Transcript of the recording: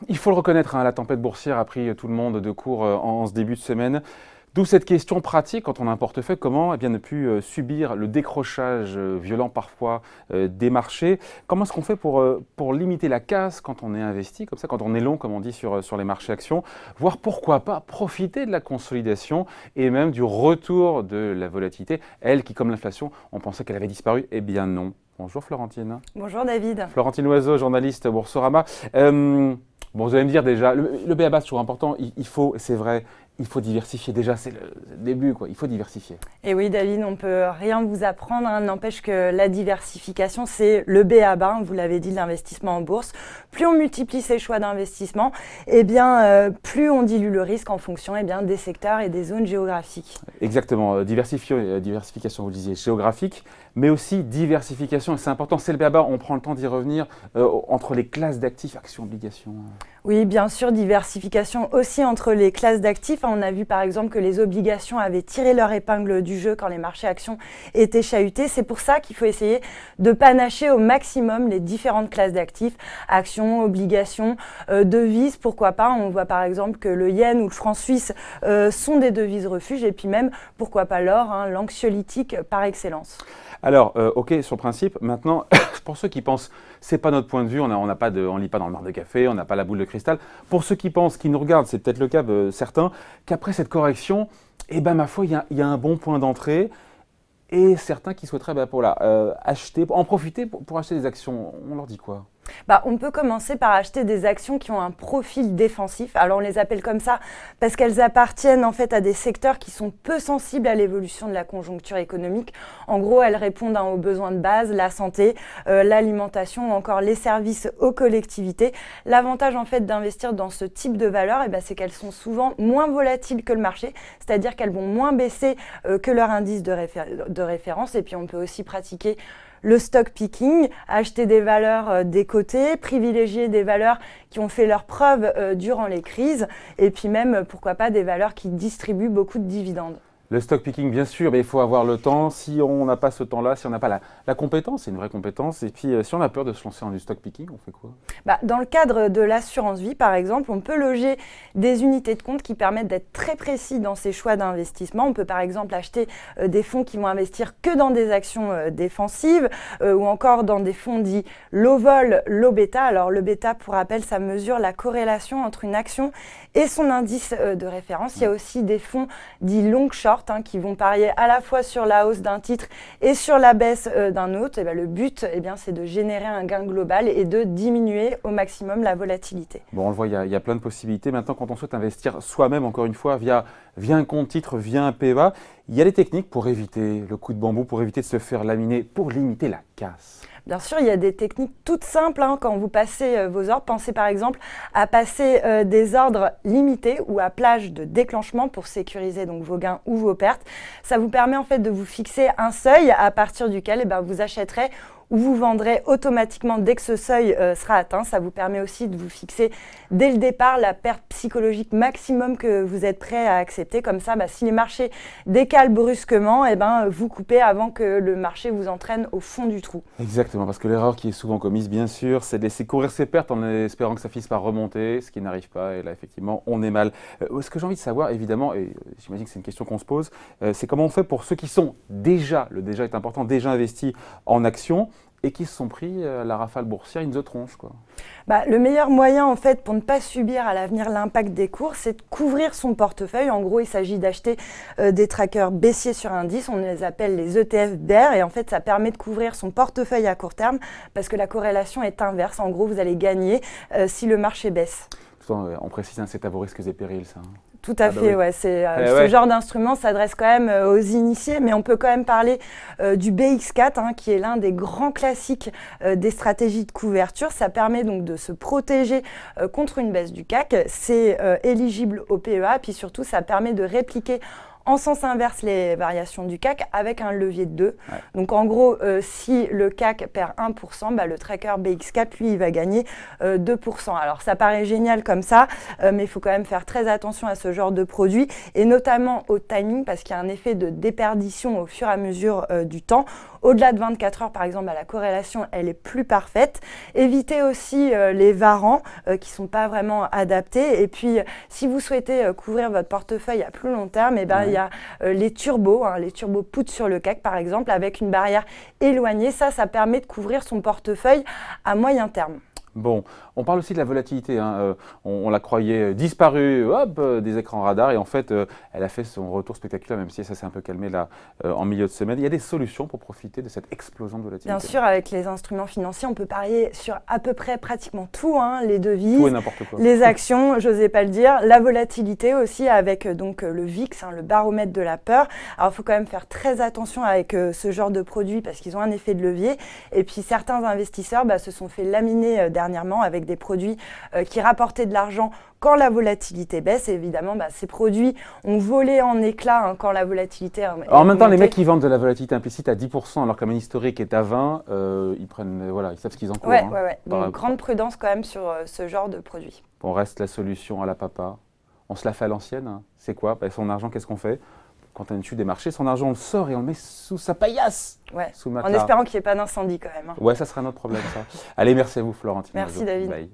Il faut le reconnaître, la tempête boursière a pris tout le monde de court en ce début de semaine. D'où cette question pratique, quand on a un portefeuille, comment ne plus subir le décrochage violent parfois des marchés. Comment est-ce qu'on fait pour limiter la casse quand on est investi, comme ça, quand on est long, comme on dit sur les marchés actions, voire pourquoi pas profiter de la consolidation et même du retour de la volatilité, elle qui, comme l'inflation, on pensait qu'elle avait disparu, eh bien non. Bonjour Florentine. Bonjour David. Florentine Loiseau, journaliste Boursorama. Bon, vous allez me dire déjà, le b.a.-ba c'est toujours important, il faut, c'est vrai, il faut diversifier. Déjà, c'est le début, quoi. Il faut diversifier. Et oui, David, on ne peut rien vous apprendre. N'empêche que la diversification, c'est le b.a.-ba, vous l'avez dit, l'investissement en bourse. Plus on multiplie ses choix d'investissement, eh bien, plus on dilue le risque en fonction des secteurs et des zones géographiques. Exactement. Diversification, vous le disiez, géographique, mais aussi diversification. Et c'est important, c'est le b.a.-ba, on prend le temps d'y revenir, entre les classes d'actifs, actions, obligations. Oui, bien sûr, diversification aussi entre les classes d'actifs. On a vu par exemple que les obligations avaient tiré leur épingle du jeu quand les marchés actions étaient chahutés. C'est pour ça qu'il faut essayer de panacher au maximum les différentes classes d'actifs, actions, obligations, devises, pourquoi pas. On voit par exemple que le yen ou le franc suisse sont des devises refuges et puis même, pourquoi pas l'or, l'anxiolytique par excellence. Alors, ok, sur le principe, maintenant, pour ceux qui pensent, c'est pas notre point de vue, on lit pas dans le marc de café, on n'a pas la boule de cristal. Pour ceux qui pensent, qui nous regardent, c'est peut-être le cas de certains, qu'après cette correction, eh ben ma foi, il y a un bon point d'entrée. Et certains qui souhaiteraient acheter, en profiter pour acheter des actions, on leur dit quoi ? On peut commencer par acheter des actions qui ont un profil défensif. Alors on les appelle comme ça parce qu'elles appartiennent en fait à des secteurs qui sont peu sensibles à l'évolution de la conjoncture économique. En gros, elles répondent aux besoins de base, la santé, l'alimentation ou encore les services aux collectivités. L'avantage en fait d'investir dans ce type de valeurs, c'est qu'elles sont souvent moins volatiles que le marché, c'est-à-dire qu'elles vont moins baisser que leur indice de référence. Et puis on peut aussi pratiquer le stock picking, acheter des valeurs décotées, privilégier des valeurs qui ont fait leurs preuves durant les crises et puis même, pourquoi pas, des valeurs qui distribuent beaucoup de dividendes. Le stock picking, bien sûr, mais il faut avoir le temps. Si on n'a pas ce temps-là, si on n'a pas la compétence, c'est une vraie compétence. Et puis, si on a peur de se lancer dans du stock picking, on fait quoi ? Dans le cadre de l'assurance vie, par exemple, on peut loger des unités de compte qui permettent d'être très précis dans ses choix d'investissement. On peut, par exemple, acheter des fonds qui vont investir que dans des actions défensives ou encore dans des fonds dits low vol, low beta. Alors, le bêta, pour rappel, ça mesure la corrélation entre une action et son indice de référence. Il y a aussi des fonds dits long short, qui vont parier à la fois sur la hausse d'un titre et sur la baisse d'un autre. Le but, c'est de générer un gain global et de diminuer au maximum la volatilité. Bon, on le voit, il y a plein de possibilités. Maintenant, quand on souhaite investir soi-même, encore une fois, via un compte titre, via un p.a.-ba, il y a des techniques pour éviter le coup de bambou, pour éviter de se faire laminer, pour limiter la casse. Bien sûr, il y a des techniques toutes simples. Quand vous passez vos ordres, pensez par exemple à passer des ordres limités ou à plage de déclenchement pour sécuriser donc vos gains ou vos pertes. Ça vous permet en fait de vous fixer un seuil à partir duquel vous achèterez ou vous vendrez automatiquement dès que ce seuil sera atteint. Ça vous permet aussi de vous fixer dès le départ la perte psychologique maximum que vous êtes prêt à accepter. Comme ça, si les marchés décalent brusquement, vous coupez avant que le marché vous entraîne au fond du trou. Exactement, parce que l'erreur qui est souvent commise, bien sûr, c'est de laisser courir ses pertes en espérant que ça finisse par remonter, ce qui n'arrive pas. Et là, effectivement, on est mal. Ce que j'ai envie de savoir, évidemment, et j'imagine que c'est une question qu'on se pose, c'est comment on fait pour ceux qui sont déjà, le déjà est important, déjà investis en actions, et qui se sont pris la rafale boursière, une tronche, quoi. Le meilleur moyen en fait pour ne pas subir à l'avenir l'impact des cours, c'est de couvrir son portefeuille. En gros, il s'agit d'acheter des trackers baissiers sur indice, on les appelle les ETF bear, et en fait ça permet de couvrir son portefeuille à court terme parce que la corrélation est inverse. En gros, vous allez gagner si le marché baisse. Tout le temps, on précise, c'est à vos risques et périls, ça. Tout à fait, ouais. Ce genre d'instrument s'adresse quand même aux initiés, mais on peut quand même parler du BX4, qui est l'un des grands classiques des stratégies de couverture. Ça permet donc de se protéger contre une baisse du CAC. C'est éligible au PEA, puis surtout ça permet de répliquer En sens inverse, les variations du CAC avec un levier de 2. Ouais. Donc en gros, si le CAC perd 1%, le tracker BX4, lui, il va gagner 2%. Alors ça paraît génial comme ça, mais il faut quand même faire très attention à ce genre de produit et notamment au timing parce qu'il y a un effet de déperdition au fur et à mesure du temps. Au-delà de 24 heures, par exemple, la corrélation, elle est plus parfaite. Évitez aussi les varants qui ne sont pas vraiment adaptés. Et puis, si vous souhaitez couvrir votre portefeuille à plus long terme, il y a les turbos put sur le CAC, par exemple, avec une barrière éloignée. Ça permet de couvrir son portefeuille à moyen terme. Bon, on parle aussi de la volatilité. Hein. On la croyait disparue des écrans radars et en fait, elle a fait son retour spectaculaire, même si ça s'est un peu calmé là en milieu de semaine. Il y a des solutions pour profiter de cette explosion de volatilité. Bien sûr, avec les instruments financiers, on peut parier sur à peu près pratiquement tout, hein, les devises, tout et n'importe quoi. Les actions, j'osais pas le dire, la volatilité aussi avec donc le VIX, le baromètre de la peur. Alors, il faut quand même faire très attention avec ce genre de produits parce qu'ils ont un effet de levier. Et puis, certains investisseurs se sont fait laminer dernièrement avec des produits qui rapportaient de l'argent quand la volatilité baisse. Et évidemment, ces produits ont volé en éclats quand la volatilité en même temps, les mecs qui vendent de la volatilité implicite à 10% alors qu'un moyenne historique est à 20, ils savent ce qu'ils encourent. Donc, grande prudence quand même sur ce genre de produits. On reste la solution à la papa. On se la fait à l'ancienne. Hein. C'est quoi? Son argent, qu'est-ce qu'on fait? Quand on a une chute des marchés, son argent, on le sort et on le met sous sa paillasse. En espérant qu'il n'y ait pas d'incendie quand même. Ouais, ça sera notre problème, ça. Allez, merci à vous, Florentine. Merci, David. Bye.